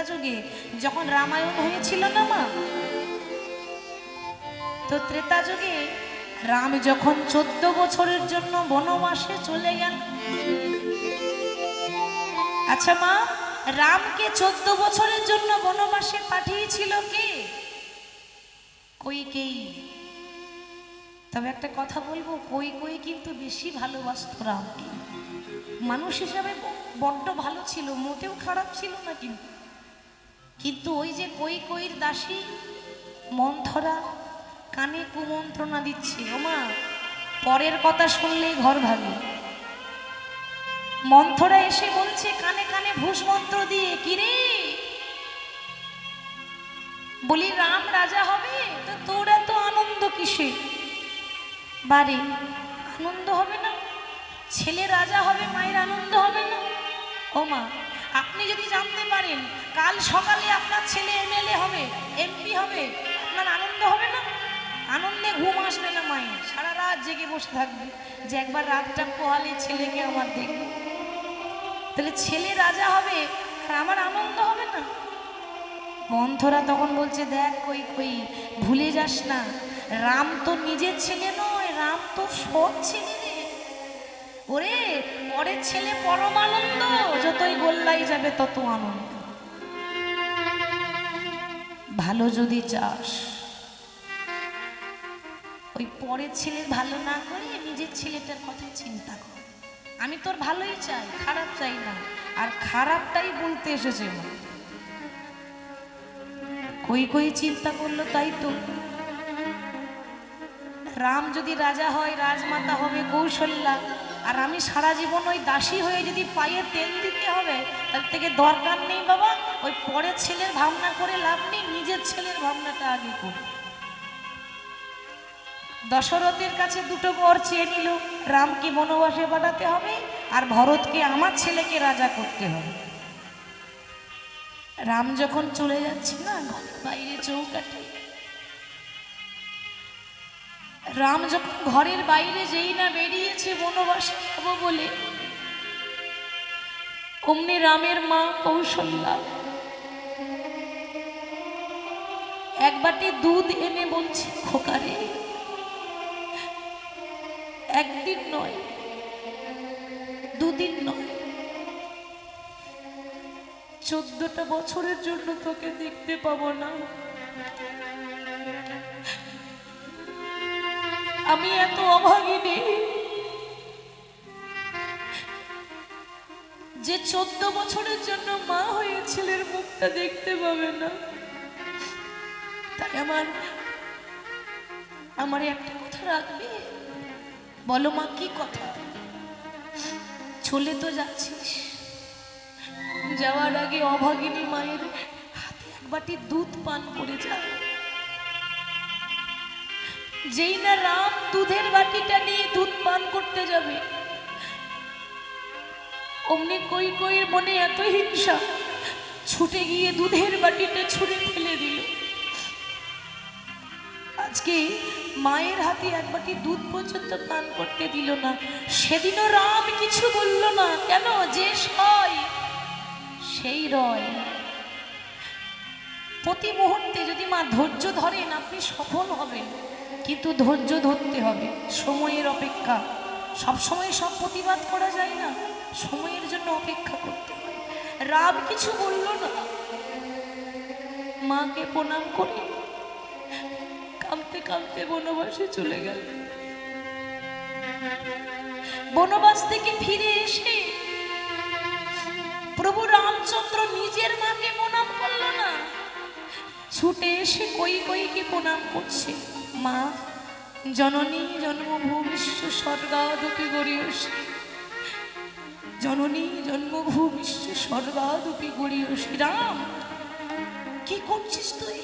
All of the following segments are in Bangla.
যুগে যখন রামায়ণ হয়েছিল না মা, তো ত্রেতা যুগে রাম যখন 14 বছরের জন্য বনবাসে চলে গেল। আচ্ছা মা, রামকে 14 বছরের জন্য বনবাসে পাঠিয়েছিল কে? কইকেয়ী। তবে একটা কথা বলবো, কই কিন্তু বেশি ভালোবাসত রামকে। মানুষ হিসাবে বড্ড ভালো ছিল, মোটেও খারাপ ছিল না। কিন্তু ওই যে কইর দাসী মন্থরা কানে কুমন্ত্রণা দিচ্ছে। ওমা, পরের কথা শুনলেই ঘর ভাঙে। মন্থরা এসে বলছে কানে কানে ভূষ মন্ত্র দিয়ে, কিরে বলি রাম রাজা হবে, তো তোর এত আনন্দ কিসে? বারে আনন্দ হবে না? ছেলে রাজা হবে, মায়ের আনন্দ হবে না? ও মা, আপনি যদি জানতে পারেন কাল সকালে আপনার ছেলে এমএলএ হবে, এমপি হবে, আপনার আনন্দ হবে না? আনন্দে ঘুম আসবে না মায়ের, সারা রাত জেগে বসে থাকবে যে একবার রাতটা পোহালে ছেলেকে আমার দেখবে। তাহলে ছেলে রাজা হবে আর আমার আনন্দ হবে না? মন্থরা তখন বলছে, দেখ কই ভুলে যাস না, রাম তো নিজের ছেলে নয়, রাম তো সৎ ছেলে রে। ওরে, পরের ছেলে পরম আনন্দ, যতই গোল্লাই যাবে তত আনন্দ। ভালো যদি চাস, ওই পরের ছেলের ভালো না করে নিজের ছেলেটার কথা চিন্তা কর। আমি তোর ভালোই চাই, খারাপ চাই না, আর খারাপটাই বলতে এসেছে। কই চিন্তা করলো, তাই তো রাম যদি রাজা হয়, রাজমাতা হবে কৌশল্যা, আর আমি সারা জীবন ওই দাসী হয়ে যদি পায়ে তেল দিতে হবে, তার থেকে দরকার নেই বাবা, ওই পরের ছেলের ভাবনা করে লাভ নেই, নিজের ছেলের ভাবনাটা আগে করি। দশরথের কাছে দুটো বর চেয়ে নিল, রামকে বনবাসে পাঠাতে হবে আর ভরতকে আমার ছেলেকে রাজা করতে হবে। রাম যখন চলে যাচ্ছে না বাইরে চৌকাঠে, রাম যখন ঘরের বাইরে যেই না বেরিয়েছে বনবাসে যাবো বলে, অমনি রামের মা কৌশল্যা এক বাটি দুধ এনে বলছে, খোকারে একদিন নয়, দুদিন নয়, 14টা বছরের জন্য তোকে দেখতে পাবো না। আমি এত অভাগিনী যে 14 বছরের জন্য মা হয়ে ছেলের মুখটা দেখতে পাবে না। তাই আমার একটা কথা রাখবে? বলো মা, কি কথা? চলে তো যাচ্ছিস, যাওয়ার আগে অভাগিনী মায়ের হাতে এক বাটি দুধ পান করে যা। যেই না রাম দুধের বাটিটা নিয়ে দুধ পান করতে যাবে, অমনি কইর মনে এত হিংসা, ছুটে গিয়ে দুধের বাটিটা ছুঁড়ে ফেলে দিল। আজকে মায়ের হাতে এক বাটি দুধ পর্যন্ত পান করতে দিল না। সেদিনও রাম কিছু বলল না, কেন? যে সয় সেই রয়। প্রতি মুহূর্তে যদি মা ধৈর্য ধরেন, আপনি সফল হবেন, কিন্তু ধৈর্য ধরতে হবে, সময়ের অপেক্ষা। সবসময় সব প্রতিবাদ করা যায় না, সময়ের জন্য অপেক্ষা করতে হয়। রাম কিছু বলল না, মাকে প্রণাম করে কাঁদতে কাঁদতে বনবাসে চলে গেল। বনবাস থেকে ফিরে এসে প্রভু রামচন্দ্র নিজের মাকে প্রণাম করল না, ছুটে এসে কইকে প্রণাম করছে। মা, জননী জন্মভূমিষ্ঠ স্বর্গাদপি গরীয়সী, জননী জন্মভূমিষ্ঠ স্বর্গাদপি গরীয়সী। রাম, কি করছিস তুই?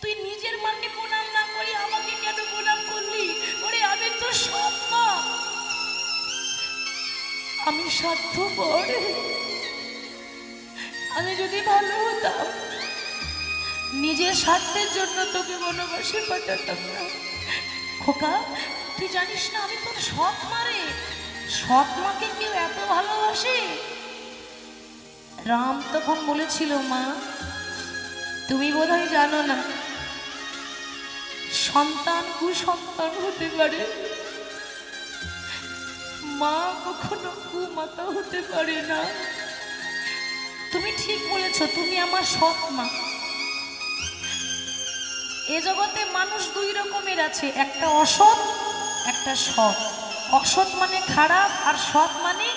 তুই নিজের মাকে প্রণাম না করি আমাকে কেন প্রণাম করলি? ওরে, আমি তো সৎ মা, আমি স্বার্থপর। আমি যদি ভালো হতাম, নিজের স্বার্থের জন্য তোকে বনবাসে পাঠাতাম না। খোকা, তুই জানিস না আমি তোর সৎ মা রে। সৎ মাকে কেউ এত ভালোবাসে? রাম তখন বলেছিল, মা তুমি বোধহয় জানো না, সন্তান কুসন্তান হতে পারে, মা কখনো কুমাতা হতে পারে না। তুমি ঠিক বলেছ, তুমি আমার সৎ মা। এ জগতে মানুষ দুই রকমের আছে, একটা অসৎ, একটা সৎ। অসৎ মানে খারাপ, আর সৎ মানে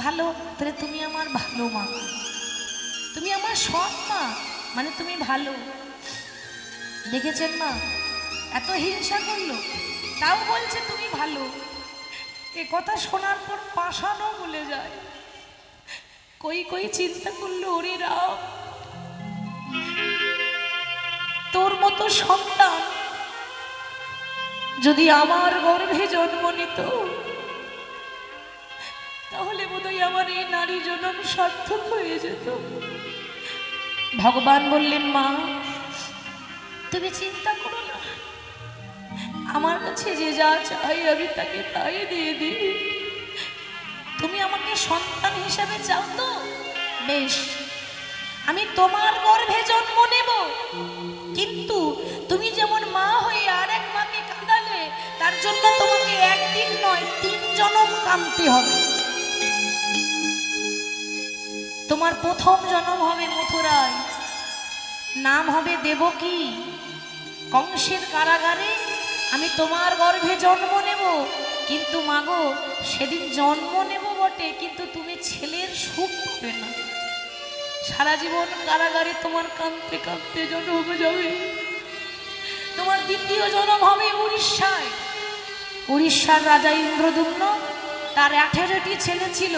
ভালো। তাহলে তুমি আমার ভালো মা, তুমি আমার সৎ মা, মানে তুমি ভালো। দেখেছেন মা, এত হিংসা করলো, তাও বলছে তুমি ভালো। এ কথা শোনার পর পাষাণও বলে যায়। কই কই চিন্তা করলো, ওরে রাম, তোর মতো সন্তান যদি আমার গর্ভে জন্ম নিত, তাহলে বোধহয় আমার এই নারী জন্ম সার্থক হয়ে যেত। ভগবান বললেন, মা তুমি চিন্তা করো না, আমার কাছে যে যা চাই আমি তাকে তাই দিয়ে দিই। তুমি আমাকে সন্তান হিসাবে চাও তো বেশ, আমি তোমার গর্ভে জন্ম নেব, কিন্তু তুমি যেমন মা হয়ে আর এক মাকে কাঁদালে, তার জন্য তোমাকে একদিন নয় 3 জন্ম কাঁদতে হবে। তোমার প্রথম জন্ম হবে মথুরায়, নাম হবে দেবকী। কংসের কারাগারে আমি তোমার গর্ভে জন্ম নেব, কিন্তু মাগো সেদিন জন্ম নেব বটে, কিন্তু তুমি ছেলের সুখ পাবে না। সারা জীবন কারাগারে তোমার কাঁদতে কাঁদতে জন্ম যাবে। তোমার দ্বিতীয় জন্ম হবে উড়িষ্যায়। উড়িষ্যার রাজা ইন্দ্রদুম্ন, তার 18টি ছেলে ছিল।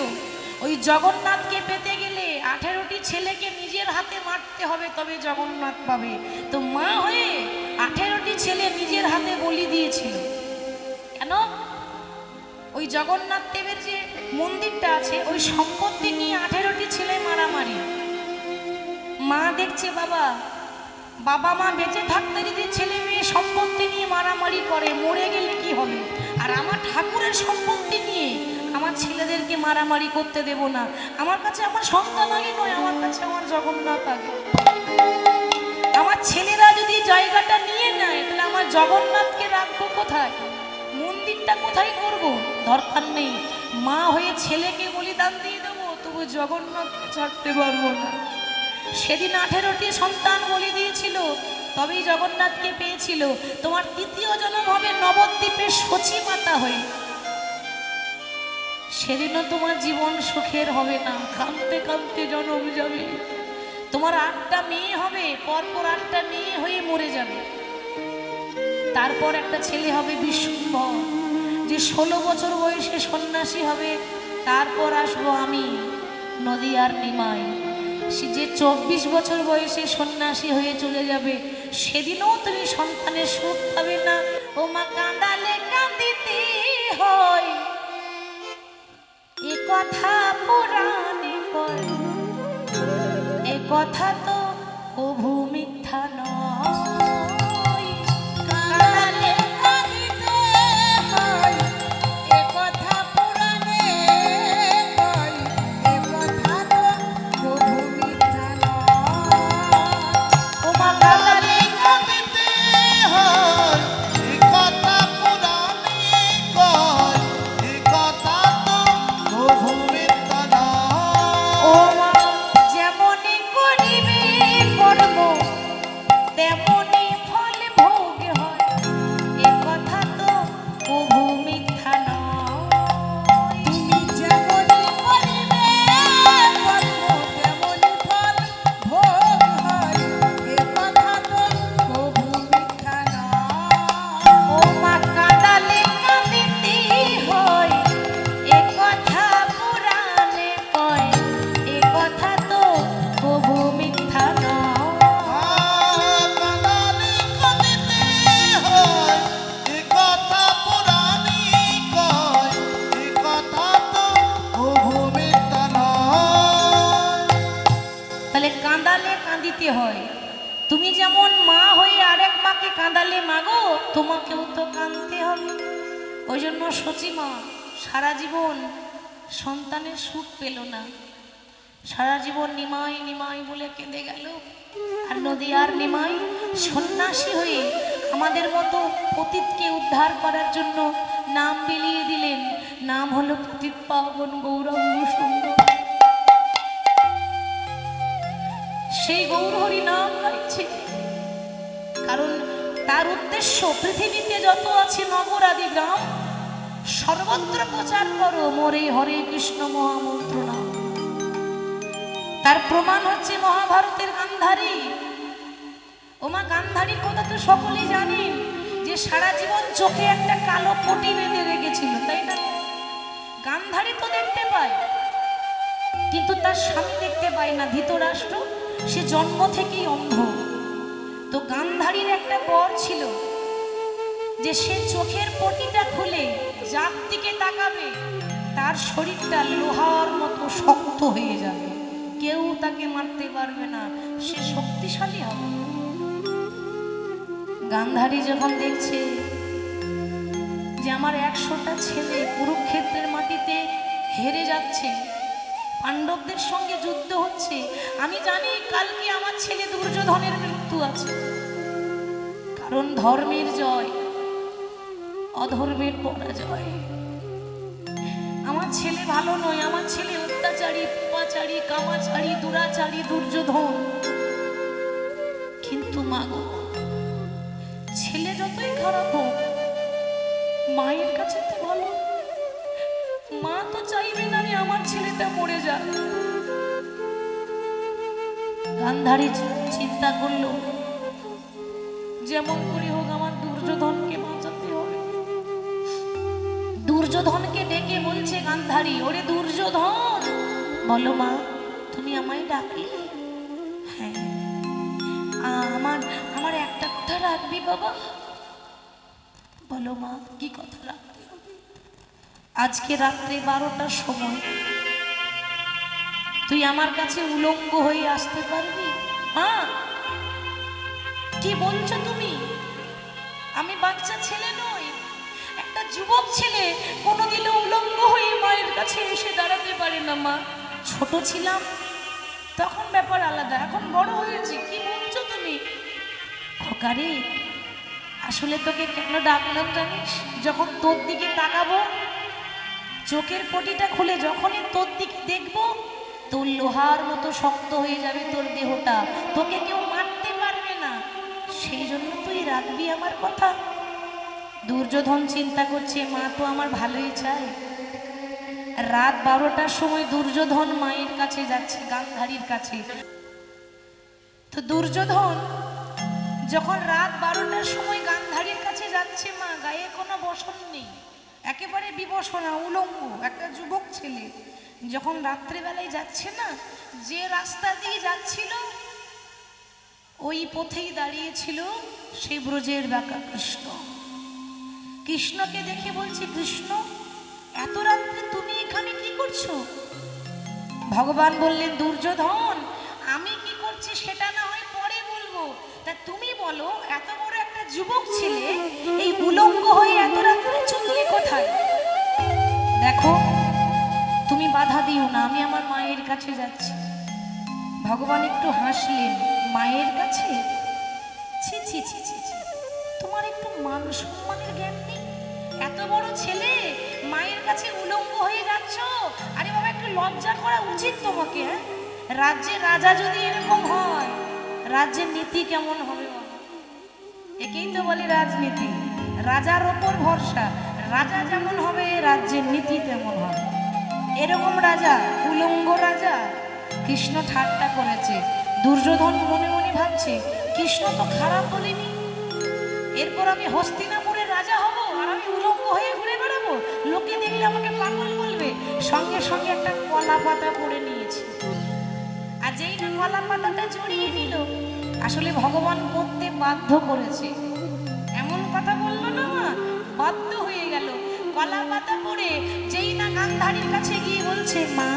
ওই জগন্নাথকে পেতে গেলে 18টি ছেলেকে নিজের হাতে মারতে হবে, তবে জগন্নাথ পাবে। তো মা হয়ে 18টি ছেলে নিজের হাতে বলি দিয়েছিল। কেন? ওই জগন্নাথ দেবের যে মন্দিরটা আছে, ওই সম্পত্তি নিয়ে 18টি ছেলে মারামারি। মা দেখছে, বাবা মা বেঁচে থাকতে যদি ছেলে মেয়ে সম্পত্তি নিয়ে মারামারি করে, মরে গেলে কি হবে? আর আমার ঠাকুরের সম্পত্তি নিয়ে আমার ছেলেদেরকে মারামারি করতে দেব না। আমার কাছে আমার সন্তান আগে নয়, আমার কাছে আমার জগন্নাথ আগে। আমার ছেলেরা যদি জায়গাটা নিয়ে নেয়, তাহলে আমার জগন্নাথকে রাখবো কোথায়? মন্দিরটা কোথায় করব? দরকার নেই, মা হয়ে ছেলেকে বলিদান দিয়ে দেবো, তবু জগন্নাথকে ছাড়তে পারবো না। সেদিন 18টি সন্তান বলি দিয়েছিল, তবেই জগন্নাথকে পেয়েছিল। তোমার তৃতীয় জন্ম হবে নবদ্বীপের সচী মাতা হয়ে। সেদিনও তোমার জীবন সুখের হবে না, কাঁদতে কাঁদতে জন্ম যাবে। তোমার 8টা মেয়ে হবে, পরপর 8টা মেয়ে হয়ে মরে যাবে। তারপর একটা ছেলে হবে বিশ্বম্ভর, যে 16 বছর বয়সে সন্ন্যাসী হবে। তারপর আসবো আমি, নদিয়ার নিমাই, সে যে 24 বছর বয়সে সন্ন্যাসী হয়ে চলে যাবে। সেদিনও তুমি সন্তানের সুখ পাবে না। ও মা, কাঁদালে কাঁদিতে হয়, এ কথা পুরাণে কয়, এ কথা তো কভু মিথ্যা নয়। কাঁদালে কাঁদিতে হয়, এ কথা পুরাণে কয়, এ কথা তো কভু মিথ্যা নয়। ও মা, কাঁদালে কাঁদিতে হয়, এ কথা পুরাণে কয়, এ কথা তো কভু মিথ্যা নয়। ও মা, যেমনই করিবে কর্ম, তেমনি ফল ভোগ হয়, এ কথা তো কভু মিথ্যা নয়। তুমি যেমনই করিবে কর্ম, তেমনি ফল ভোগ হয়, এ কথা তো কভু মিথ্যা নয়। ও মা, কাঁদালে কাঁদিতে হয়, এ কথা পুরাণে কয়, এ কথা তো কভু মিথ্যা নয়। কাঁদালে কাঁদিতে হয়, এ কথা পুরাণে কয়, এ কথা তো কভু মিথ্যা নয়। তাহলে কাঁদালে কাঁদিতে হয়। তুমি যেমন মা হয়ে আরেক মাকে কাঁদালে, মাগো তোমাকেও তো কাঁদতে হবে। ওই জন্য সচী মা সারা জীবন সন্তানের সুখ পেল না। সারা জীবন নিমাই নিমাই বলে কেঁদে গেল। আর নদিয়ার নিমাই সন্ন্যাসী হয়ে আমাদের মতো পতিতকে উদ্ধার করার জন্য নাম বিলিয়ে দিলেন। নাম হলো পতিত পাবন গৌরাঙ্গ সুন্দর। সেই গৌরহরি নাম গাইছে, কারণ তার উদ্দেশ্য পৃথিবীতে যত আছে নগর আদি গ্রাম সর্বত্র প্রচার করো মোরে হরে কৃষ্ণ মহামন্ত্র নাম। তার প্রমাণ হচ্ছে মহাভারতের গান্ধারী। ওমা গান্ধারীর কথা তো সকলেই জানেন, যে সারা জীবন চোখে একটা কালো পটি বেঁধে রেখেছিল, তাই না? গান্ধারী তো দেখতে পায়, কিন্তু তার স্বামী দেখতে পায় না, ধৃতরাষ্ট্র। সে জন্ম থেকেই অন্ধ। তো গান্ধারীর একটা বর ছিল যে সে চোখের পটিটা খুলে যার দিকে তাকাবে তার শরীরটা লোহার মতো শক্ত হয়ে যাবে, কেউ তাকে মারতে পারবে না, সে শক্তিশালী হবে। গান্ধারী যখন দেখছে যে আমার 100টা ছেলে কুরুক্ষেত্রের মাটিতে হেরে যাচ্ছে, পাণ্ডবদের সঙ্গে যুদ্ধ হচ্ছে, আমি জানি কালকে আমার ছেলে দুর্যোধনের মৃত্যু আছে, কারণ ধর্মের জয় অধর্মের পরাজয়। আমার ছেলে ভালো নয়, আমার ছেলে অত্যাচারী, পাপাচারী, কামাচারী, দুরাচারী, দুর্যোধন। কিন্তু মা গো, ছেলে যতই খারাপ হোক মায়ের কাছে তো ভালো। মা তো চাইবে না যে আমার ছেলেটা মরে যাক। গান্ধারী চিন্তা করলো যেমন করে হোক আমার দুর্যোধনকে বাঁচাতে হবে। দুর্যোধনকে ডেকে বলছে গান্ধারী, ওরে দুর্যোধন, বলো মা তুমি আমায় ডাকলে? হ্যাঁ। আমার একটা কথা রাখবি বাবা? বলো মা, কি কথা রাখতে হবে? আজকে রাত্রে 12টার সময় তুই আমার কাছে উলঙ্গ হয়ে আসতে পারবি? হ্যাঁ। কি বলছো তুমি? আমি বাচ্চা ছেলে নই, একটা যুবক ছেলে কোনোদিনও উলঙ্গ হয়ে মায়ের কাছে এসে দাঁড়াতে পারে না মা। ছোট ছিলাম তখন ব্যাপার আলাদা, এখন বড় হয়েছে। কি বলছো তুমি? খোকারে, আসলে তোকে কেন ডাকলাম জানিস? যখন তোর দিকে তাকাবো, চোখের পটিটা খুলে যখনই তোর দিকে দেখবো, তোর লোহার মতো শক্ত হয়ে যাবে তোর দেহটা, তোকে কেউ মারতে পারবে না। সেই জন্য তুই রাখবি আমার কথা। দুর্যোধন চিন্তা করছে মা তো আমার ভালোই চায়। রাত 12টার সময় দুর্যোধন মায়ের কাছে যাচ্ছে, গান্ধারীর কাছে। তো দুর্যোধন যখন রাত 12টার সময় গান্ধারীর কাছে যাচ্ছে, মা গায়ে কোনো বসন নেই, একেবারে বিবসনা, উলঙ্গ একটা যুবক ছেলে। যখন রাত্রিবেলায় যাচ্ছে না, যে রাস্তা দিয়ে যাচ্ছিল ওই পথেই দাঁড়িয়েছিল সেই ব্রজের বাঁকা কৃষ্ণ। কৃষ্ণকে দেখে বলছে, কৃষ্ণ এত রাত্রে তুমি এখানে কি করছো? ভগবান বললেন, দুর্যোধন আমি কি করছি সেটা না হয় পরে বলবো, তা তুমি বলো এত বড় একটা যুবক ছেলে এই উলঙ্গ হয়ে এত রাত্রে চললে কোথায়? দেখো তুমি বাধা দিও না, আমি আমার মায়ের কাছে যাচ্ছি। ভগবান একটু হাসলেন, মায়ের কাছে? ছি ছি ছি ছি, তোমার একটু মান সম্মানের জ্ঞান নেই? এত বড় ছেলে মায়ের কাছে উলঙ্গ হয়ে যাচ্ছ? আরে বাবা, একটু লজ্জা করা উচিত তোমাকে। হ্যাঁ, রাজ্যের রাজা যদি এরকম হয়, রাজ্যের নীতি কেমন হবে বাবা? একেই তো বলে রাজনীতি, রাজার ওপর ভরসা। রাজা যেমন হবে রাজ্যের নীতি তেমন হবে। এরকম রাজা, উলঙ্গ রাজা। কৃষ্ণ ঠাট্টা করেছে। দুর্যোধন মনে মনে ভাবছে, কৃষ্ণ তো খারাপ বলেনি, এরপর আমি হস্তিনাপুরের রাজা হব আর আমি উলঙ্গ হয়ে ঘুরে বেড়াবো, লোকে দেখলে আমাকে পাগল বলবে। সঙ্গে সঙ্গে একটা কলা পাতা পরে নিয়েছে, আর যেই না কলা পাতাটা জড়িয়ে নিল, আসলে ভগবান করতে বাধ্য করেছে। এমন কথা বললো না মা, বাধ্য হয়ে গেল। কলা পাতা পরে যেই না গান্ধারীর কাছে গিয়ে বলছে, মা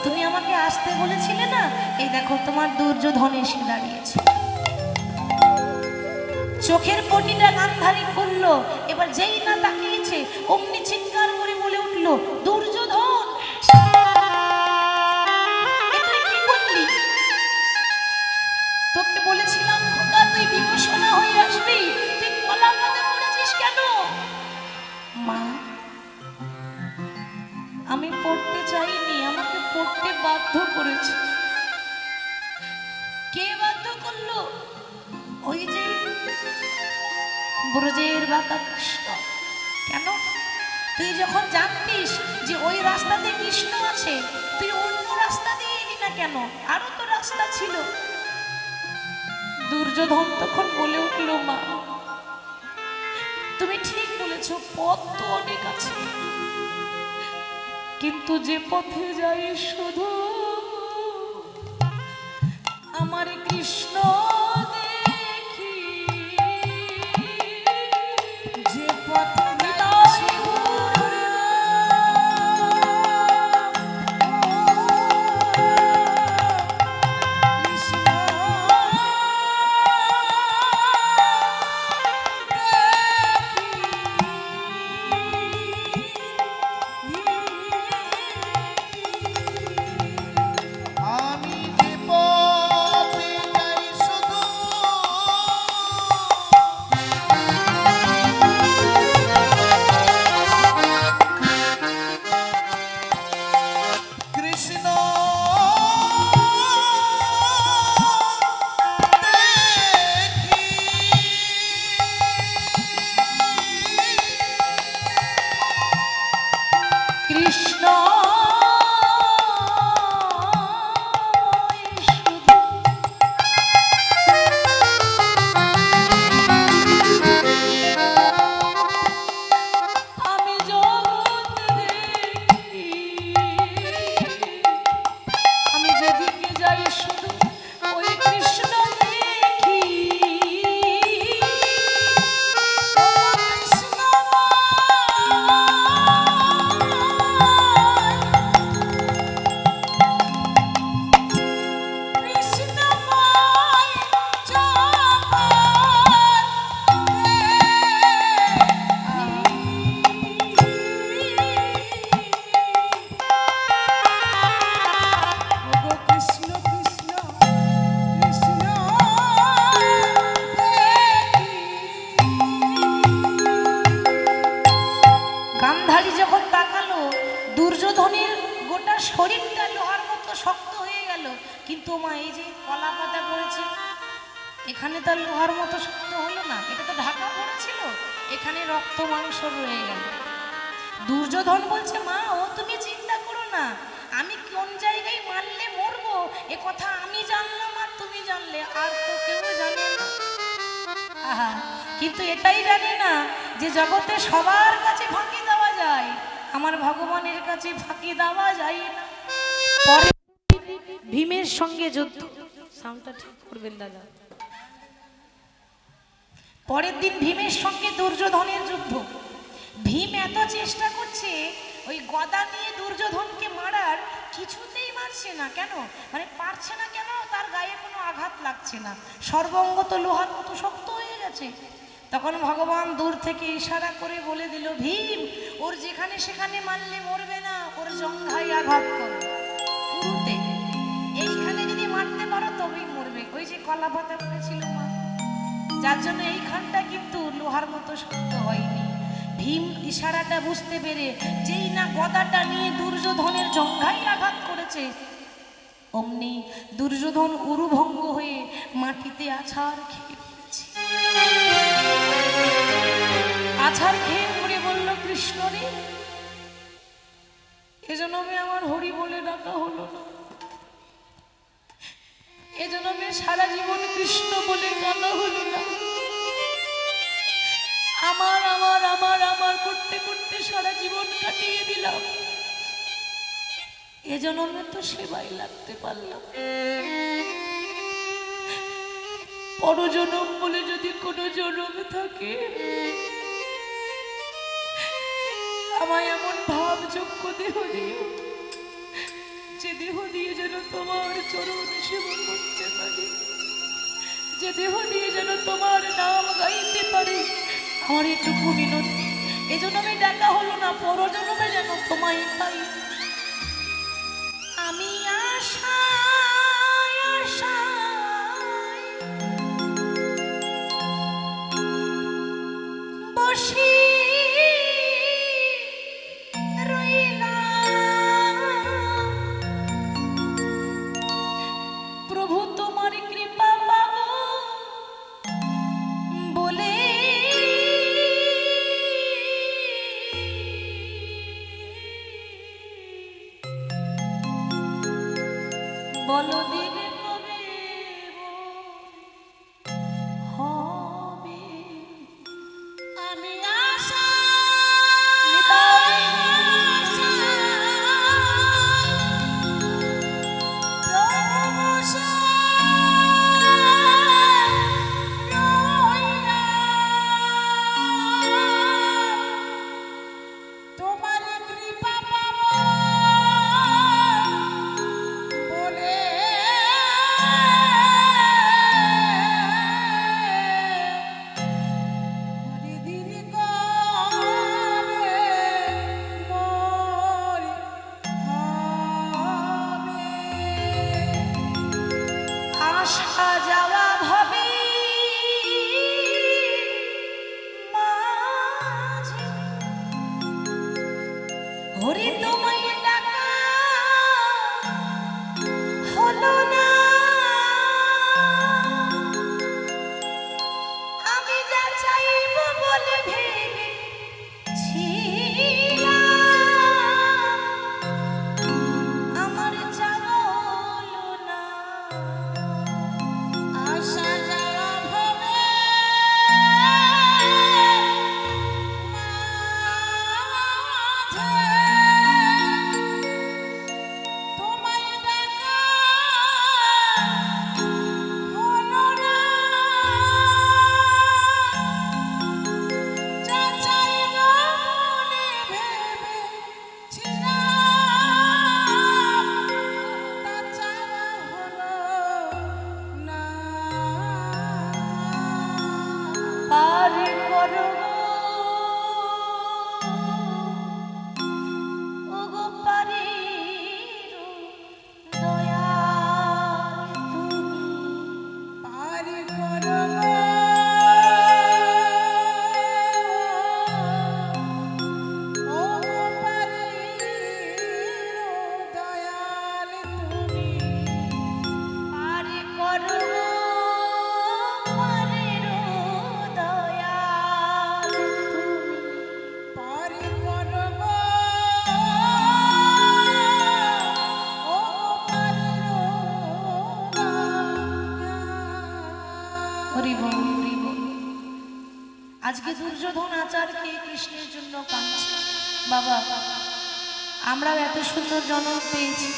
তুমি আমাকে আসতে বলেছিলে না, এই দেখো তোমার দুর্যোধন এসে দাঁড়িয়েছে। চোখের পটিটা গান্ধারী খুললো, এবার যেই না তাকিয়েছে অমনি চিৎকার করে বলে উঠলো, দুর্যোধন তুই কি করেছে। কে বাধ্য করলো? ওই যে ব্রজের বাঁকা কৃষ্ণ। কেন? তুই যখন জানতিস যে ওই রাস্তাতে কৃষ্ণ আছে, তুই অন্য রাস্তা দিয়ে এলি না কেন? আরো তো রাস্তা ছিল। দুর্যোধন তখন বলে উঠল, মা তুমি ঠিক বলেছ, পথ তো অনেক আছে, কিন্তু যে পথে যাই শুধু আমার কৃষ্ণ দেখি, যে পথে আমি যে পথে যাই শুধু কৃষ্ণ কৃষ্ণ আমি জগৎ দেখি, আমি যেদিকে যাই শুধু ওই কৃষ্ণ দেখি। গান্ধারী যখন তাকালো, দুর্যোধনের গোটা শরীরটা লোহার মতো শক্ত হয়ে গেল, কিন্তু মা এই যে কলা পাতা পড়েছে, এখানে তার লোহার মতো শক্ত হলো না, এটা তো ঢাকা পড়েছিল, এখানে রক্ত মাংস রয়ে গেল। দুর্যোধন বলছে, মা ও তুমি চিন্তা করো না, আমি কোন জায়গায় মারলে মরবো এ কথা আমি জানলাম আর তুমি জানলে, আর তো কেউ জানে না। আহা, কিন্তু এটাই জানে না যে জগতে সবার কাছে ফাঁকি দেওয়া যায়, আমার ভগবানের কাছে ফাঁকি দেওয়া যায় না। পরে ভীমের সঙ্গে যুদ্ধ, সাউন্ডটা ঠিক করবেন দাদা। পরের দিন ভীমের সঙ্গে দুর্যোধনের যুদ্ধ। ভীম এত চেষ্টা করছে ওই গদা নিয়ে দুর্যোধনকে মারার, কিছুতেই মারছে না। কেন? মানে পারছে না কেন? তার গায়ে কোনো আঘাত লাগছে না, সর্বঙ্গ তো লোহার মতো শক্ত হয়ে গেছে। তখন ভগবান দূর থেকে ইশারা করে বলে দিল, ভীম ওর যেখানে সেখানে মারলে মরবে না, ওর জঙ্ঘায় আঘাত করো, পুরুতে এইখানে যদি মারতে পারো তবেই মরবে। ওই যে কলা পাতা পড়েছিল মা, যার জন্য এইখানটা কিন্তু লোহার মতো শক্ত হয়নি। ভীম ইশারাটা বুঝতে পেরে যেই না গদাটা নিয়ে দুর্যোধনের জঙ্ঘায় আঘাত করেছে, অমনি দুর্যোধন উরুভঙ্গ হয়ে মাটিতে আছাড় খেয়ে পড়েছে। আছাড় খেয়ে পড়ে বলল, কৃষ্ণ রে, এজন্যে আমার হরি বলে ডাকা হলো না, এজন্যে সারা জীবন কৃষ্ণ বলে কাঁদা হলো না, আমার আমার আমার আমার করতে করতে সারা জীবন কাটিয়ে দিলাম, এজন্যে তো সেবাই লাগতে পারলাম। পরজনম বলে যদি কোনো জনম থাকে, আমায় এমন ভাবযোগ্য দেহ দিও, যে দেহ দিয়ে যেন তোমার চরণ সেবা করতে পারি, যে দেহ দিয়ে যেন তোমার নাম গাইতে পারি। আমার এটুকু মিনতি, এজন্য আমি ডাকা হলো না, পরজন্মে যেন তোমায় পাই। আমি আশায় আশায় বসি রইলাম, তোমার কৃপা পাবো বলে বলো দিন কবে হবে আমি আশা তোমার কৃপা পাবো বলে দিন কবে মোর হবে আসা যাওয়া ভাবে মাঝে হরি তোমায় ডাকা হলো না আমি যা চাইব বলে ভেবেছিলাম আমার চাওয়া হলো না আশা যাওয়া হবে মাঝে তোমায় ডাকা হলো না যা চাইব মনে ভেবেছিলাম তা চাওয়া হলো না পার করো ওগো পারের দয়াল তুমি পার করো ও পারের দয়াল তুমি পার করো পারের দয়াল তুমি পার করো ও হরি বল হরি বল। আজকে দুর্যোধন আচারকে কৃষ্ণের জন্য কাঁদছে। বাবা আমরাও এত সুন্দর জন্ম পেয়েছি,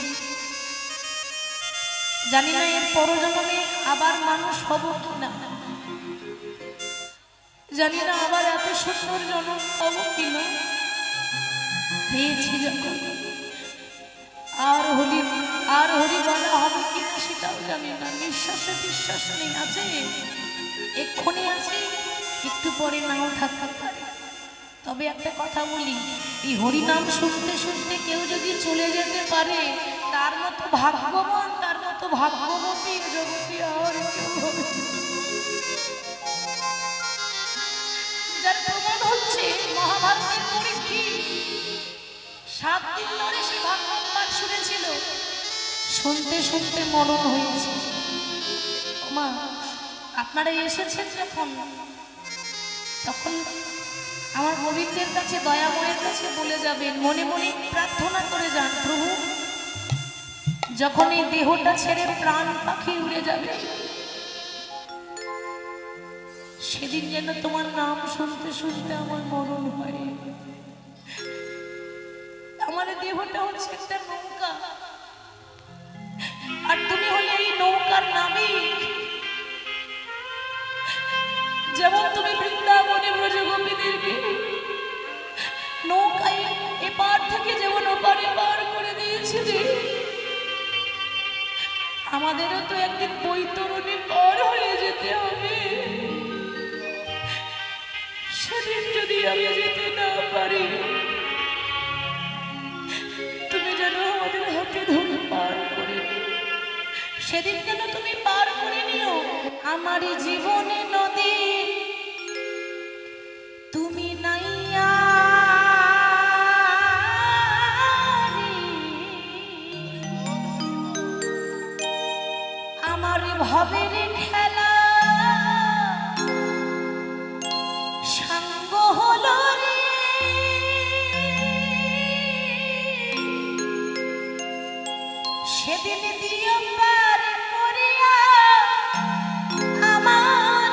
জানি না এর পরজন্মে আবার মানুষ হব কিনা, জানি না আবার এত সুন্দর জন্ম হব কিনা, পেয়েছি যখন আর হরি বলা হবে কিনা সেটাও জানি না। নিঃশ্বাসে বিশ্বাস নেই, আছে এক্ষুনি আছে, একটু পরে নাও থাকতে পারে। তবে একটা কথা বলি, এই হরিনাম শুনতে শুনতে কেউ যদি চলে যেতে পারে, তার মতো ভাগ্যবান, তার মতো ভাগ্যবতী জগতে আর কেউ হবে না। যার প্রমাণ হচ্ছে মহাভারতের পরীক্ষিত 7 দিন ধরে সে ভাগবত পাঠ শুনেছিল, শুনতে শুনতে মরণ হয়েছে। মা আপনারা এসেছেন তখন আমার গোবিন্দের কাছে, দয়াময়ের কাছে বলে যাবেন, মনে মনে প্রার্থনা করে যান, প্রভু যখন এই দেহটা ছেড়ে প্রাণ পাখি উড়ে যাবে, সেদিন যেন তোমার নাম শুনতে শুনতে আমার মরণ হয়। আমার দেহটা হচ্ছে একটা নৌকা, আর তুমি হলে এই নৌকার নাবিক। যেমন তুমি বৃন্দাবনে ব্রজগোপীদেরকে নৌকায় এপার থেকে যেমন ওপারে পার করে দিয়েছিলে, আমাদেরও তো একদিন বৈতরণী পার হয়ে যেতে হবে। সেদিন যদি আমি যেতে না পারি, তুমি যেন আমাদের হাতে ধরে পার করে নিও, সেদিন যেন তুমি পার করে নিও। আমার জীবনে নদী তুমি নাইয়া রে, আমার ভবের খেলা সাঙ্গ হলো রে, সেদিন দিও পার করিয়া আমার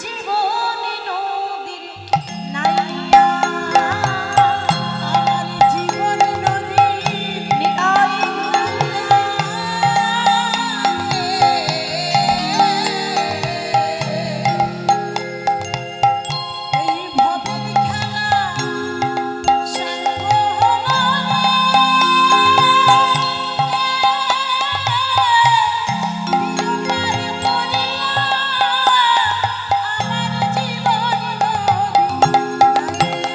জীবনে নদীর নাইয়া, আমার জীবনে নদীর নাইয়া। এই ভবের খেলা সাঙ্গ হলো রে, দিও পার করিয়া আমার জীবনে নদীর নাইয়া,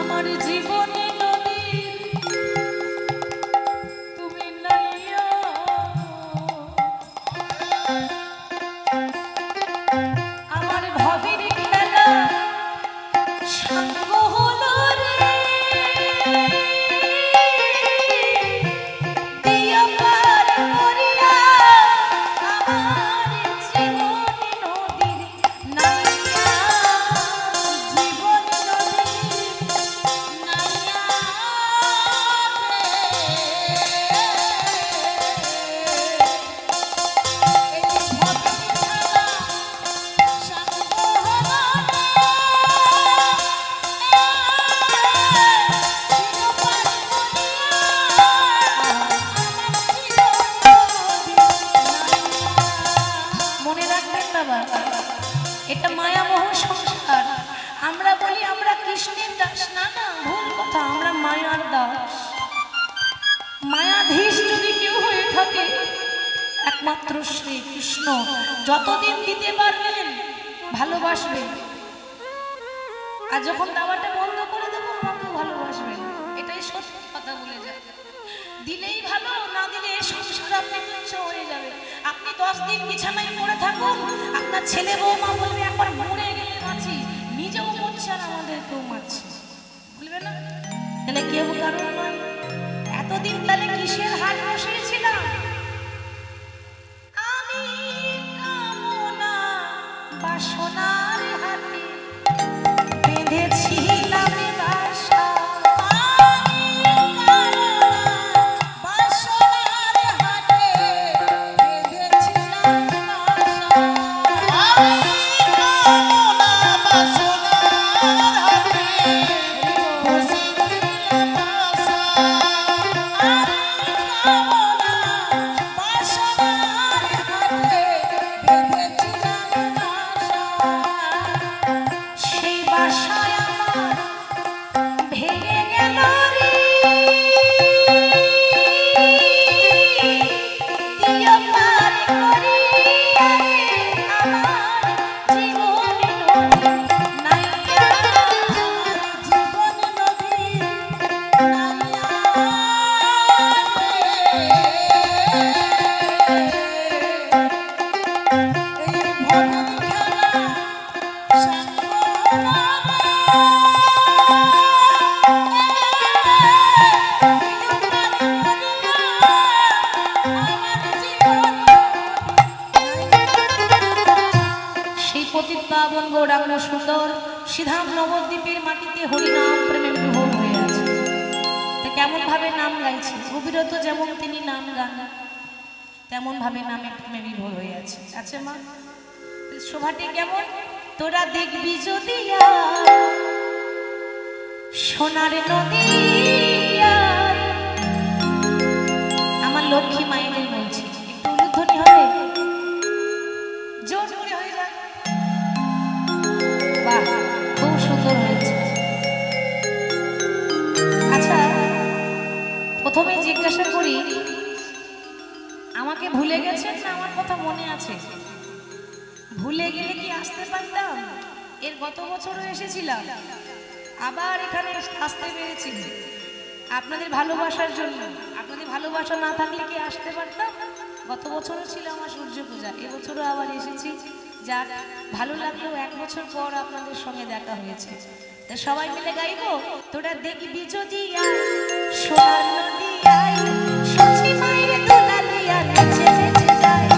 আমার জীবনে নদীর তুমি নাইয়া। আমার ভবের খেলা সাঙ্গ হলো রে, দিও পার করিয়া আমার জীবনে নদীর নাইয়া, জীবনে নদীর নাইয়া রে। এই ভবের খেলা সাঙ্গ হলো রে, দিও পার করিয়া মনে রাখবেন বাবা, এটা মায়ামোহ সংসার। আমরা বলি আমরা কৃষ্ণের দাস, না না, ভুল কথা, আমরা মায়ার দাস। মায়াধীশ যদি কেউ হয়ে থাকে একমাত্র শ্রী কৃষ্ণ। যতদিন দিতে পারবেন ভালোবাসবেন, আর যখন দাওয়াটা বন্ধ করে দেবো আমাকেও ভালোবাসবেন, এটাই সত্যি কথা বলে যায়। দিলেই ভালো, না দিলে সংসার আপনি তুচ্ছ হয়ে যাবে। আপনি 10 দিন বিছানায় পড়ে থাকুন, আপনার ছেলে বৌমা বলবে একবার মরে গেলে বাঁচি, নিজেও মরছে আর আমাদেরকেও মারছে, বলবে না? তাহলে কেউ কারণ নয়। এতদিন তাহলে কিসের হাট বসিয়েছিলাম? আমি কামনা বাসনার হাতে বেঁধেছিলাম বাসা, আমি কামনা বাসনার হাতে বেঁধেছিলাম বাসা, আমি কামনা বাসনার হাতে বসিলাম আশা। আমি কামনা বাসনার হাতে বেঁধেছিলাম বাসা, সেই বাসায় আমার ভেঙে গেল রে, দিও পার করিয়া আমার জীবনে নদীর নাইয়া, আমার জীবনে নদীর নাইয়া রে। এই ভবের খেলা সাঙ্গ হলো রে, দিও পার করিয়া আমার জীবনে সেই পতিত পাবন গৌরাঙ্গ সুন্দর সিধাম নবদ্বীপের মাটিতে হরিনাম প্রেমে বিভোর হয়ে আছে। তা কেমন ভাবে নাম গাইছে, অবিরত যেমন তিনি নাম গান, তেমন ভাবে নামে প্রেমে বিভোর হয়ে আছে। আচ্ছা মা, শোভাটি কেমন? তোরা দেখবি যদি সোনার নদী, আমার লক্ষ্মী মায়েদের বলছি, একটু উলুধ্বনি হবে, জোর জোরে হয়ে যাক। বাহ, খুব সুন্দর হয়েছে। আচ্ছা, প্রথমে জিজ্ঞাসা করি, আমাকে ভুলে গেছেন না আমার কথা মনে আছে? ভুলে গেলে কি আসতে পারতাম? এর গত বছরও এসেছিলাম, আবার এখানে আসতে পেরেছি আপনাদের ভালোবাসার জন্য। আপনাদের ভালোবাসা না থাকলে কি আসতে পারতাম? গত বছরও ছিল আমার সূর্য পূজা, এবছরও আবার এসেছি। যাক, ভালো লাগলেও 1 বছর পর আপনাদের সঙ্গে দেখা হয়েছে। তা সবাই মিলে গাইবো, তোরা দেখবি যদি সোনার নদী আই, সচি মায়ের দোলা দিয়া নেচে নেচে যায়।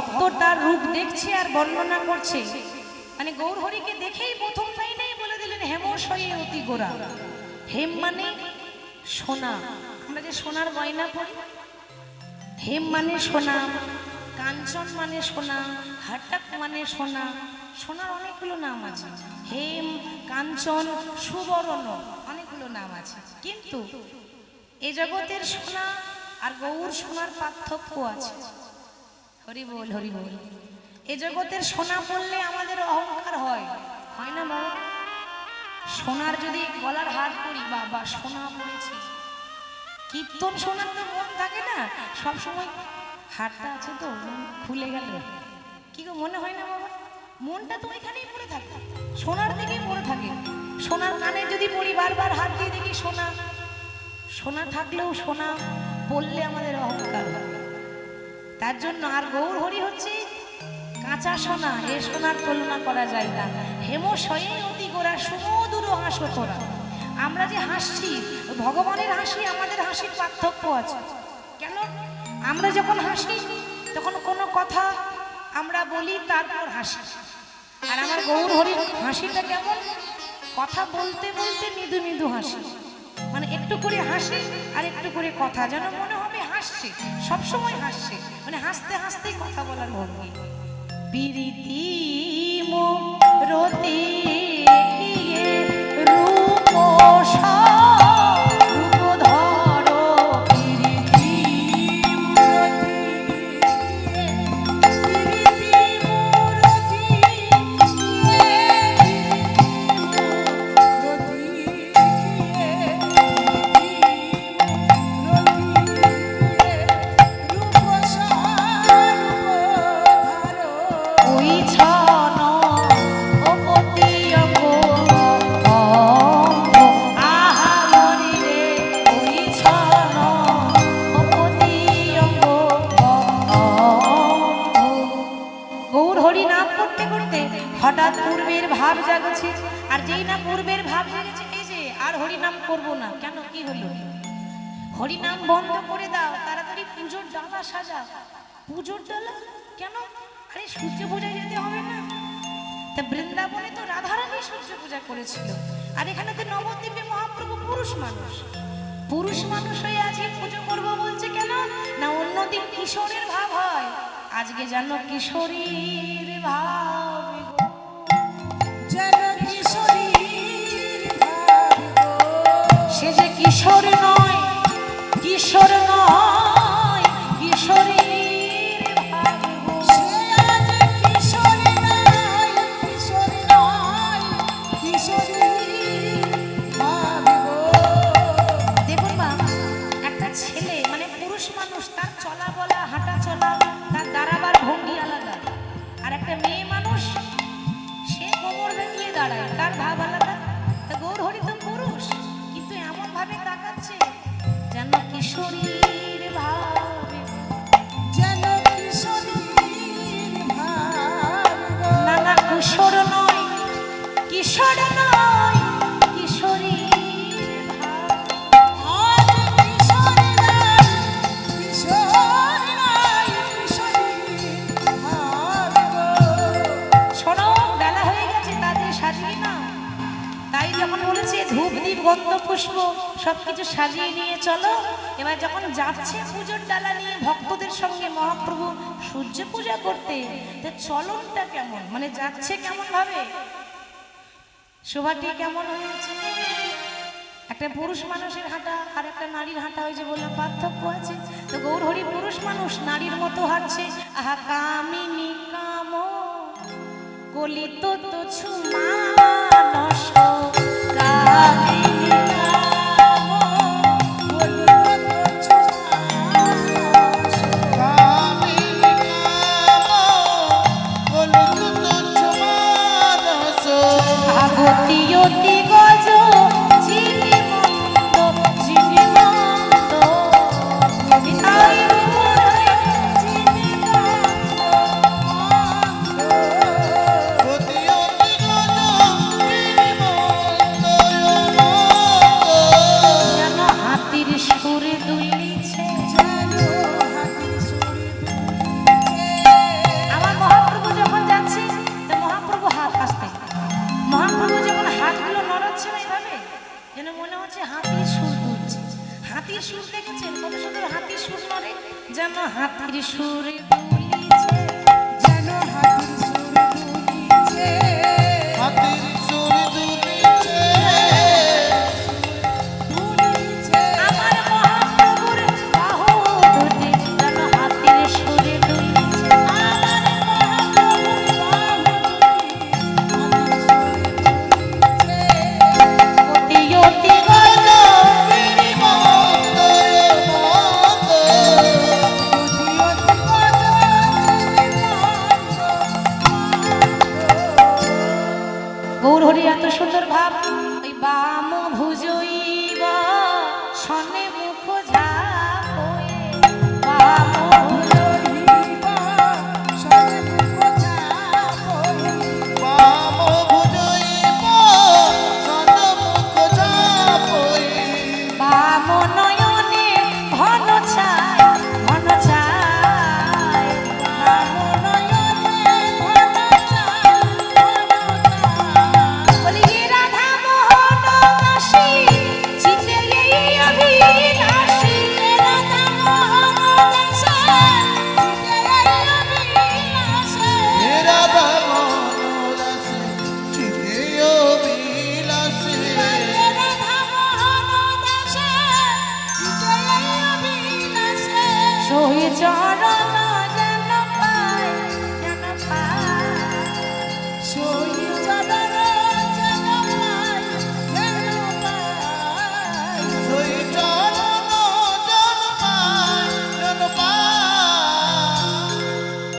ভক্ত তার রূপ দেখছে আর বর্ণনা করছে, মানে গৌরহরিকে দেখেই প্রথম লাইনেই বলে দিলেন হেমশয়ে অতি গোরা। হেম মানে সোনা, আমরা যে সোনার গয়না পরি, হেম মানে সোনা, কাঞ্চন মানে সোনা, হাটাক মানে সোনা। সোনার অনেকগুলো নাম আছে, হেম, কাঞ্চন, সুবর্ণ, অনেকগুলো নাম আছে। কিন্তু এই জগতের সোনা আর গৌর সোনার পার্থক্য আছে। হরি বল, হরি বল। এ জগতের সোনা বললে আমাদের অহংকার হয়, হয় না বাবা? সোনার যদি গলার হার পরি, বাবা সোনা পড়েছি, কীর্তন শোনার তো মন থাকে না, সব সময় হারটা আছে তো খুলে গেল, কি গো মনে হয় না বাবা? মনটা তো ওইখানেই পড়ে থাকে, সোনার দিকেই পড়ে থাকে। সোনার কানে যদি পড়ি, বারবার হাত দিয়ে দেখি সোনা, সোনা থাকলেও সোনা বললে আমাদের অহংকার হয়। তার জন্য আর গৌর হরি হচ্ছে কাঁচা সোনা, এ সোনার তুলনা করা যায় না। হেমশয়ে অতি গোরা, সুমধুর হাসো তোরা। আমরা যে হাসছি, ভগবানের হাসি আমাদের হাসির পার্থক্য আছে। কেন? আমরা যখন হাসি তখন কোনো কথা আমরা বলি, তারপর হাসি। আর আমার গৌর হরির হাসিটা কেমন? কথা বলতে বলতে মৃদু মৃদু হাসি, মানে একটু করে হাসি আর একটু করে কথা, যেন মনে হবে হাসছে, সবসময় হাসছে, মানে হাসতে হাসতেই কথা বলার ভঙ্গি। বিরিতি রতি হঠাৎ পূর্বের ভাব জাগছে, আর যেই না পূর্বের ভাব জেগেছে, এই যে আর হরিনাম করব না, কেন কি হলো? হরিনাম বন্ধ করে দাও, তাড়াতাড়ি পুজোর ডালা সাজাও। পুজোর ডালা কেন? আরে সূর্য পূজায় যেতে হবে না? তা বৃন্দাবনে তো রাধারানী সূর্য পূজা করেছিল, আর এখানে তো নবদ্বীপে মহাপ্রভু পুরুষ মানুষ, পুরুষ মানুষ হয়ে আজকে পুজো করব বলছে। কেন না? অন্যদিন কিশোরের ভাব হয়, আজকে জানো কিশোরীর ভাব, সে যে কিশোর নয়, কিশোর নয়, কিশোরীর ভাব। দেখুন মা, একটা ছেলে মানে পুরুষ মানুষ, তার চলা বলা, হাঁটা চলা, তার দাঁড়াবার ভঙ্গি আলাদা। আর একটা মেয়ে মানুষ, সে কোমর ভেঙিয়ে দাঁড়ায়, তার ভাব আলাদা। গৌর হরি তো পুরুষ, কিন্তু এমন ভাবে তাকাচ্ছে যেন কিশোরীর ভাব, যেন কিশোরীর ভাব। না না, কিশোর নয়, কিশোর নয়, কিশোরীর ভাব। শোনো, বেলা হয়ে গেছে, তাদের সাজিয়ে না। তাই যখন বলেছে ধূপ দীপ গন্ধ পুষ্প সবকিছু সাজিয়ে নিয়ে চলো, এবার যখন যাচ্ছে পুজোর ডালা নিয়ে ভক্তদের সঙ্গে মহাপ্রভু সূর্য পূজা করতে, চলনটা কেমন, মানে যাচ্ছে কেমন ভাবে, শোভাটি কেমন হয়েছে? একটা পুরুষ মানুষের হাঁটা আর একটা নারীর হাঁটা, হয়েছে বললাম পার্থক্য আছে। তো গৌর হরি পুরুষ মানুষ, নারীর মতো হাঁটছে। আহা কামিনী কাম কলিত তো ছুমানস, কামিনী কাম কলিত তো ছুমানস, কামিনী কাম কলিত তো ছুমানস। আগতি অতি গজ চিনি মন্দ, চিনি মন্দ, বিধাই রূপরে চিনি মন্দ, মন্দ। অতি অতি গজ চিনি মন্দ, যেন মনে হচ্ছে হাতির সুর দুলছে। হাতির সুর দেখেছেন কত সুন্দর হাতির সুর নড়ে, যেন হাতির সুরে দুলিছে, যেন হাতির সুরে দুলিছে, হাতির সুর দুলিছে, দুলিছে। আমার মহাপ্রভুর বাহু দুটি যেন হাতির সুরে দুলিছে। আমার মহাপ্রভুর বাহু দুটি হাতির সুরে দুলিছে। অতি অতি গণ গৌর হরি এত সুন্দর ভাব। ওই বাম ভুজইব সনে মুখ ঝাপয়ে, বাম বাম ভুজইব সন্মুখ যাবই, বাম নয়নে ঘন ছায়, ঘন ছায়, বাম বলি হে রাধা মোহন দাসী, চিতে এই অভিলাষী, হে রাধা মোহন দাসী, হে রাধা মনোরসে চিতেয় বিলাসে, সোহে চরণ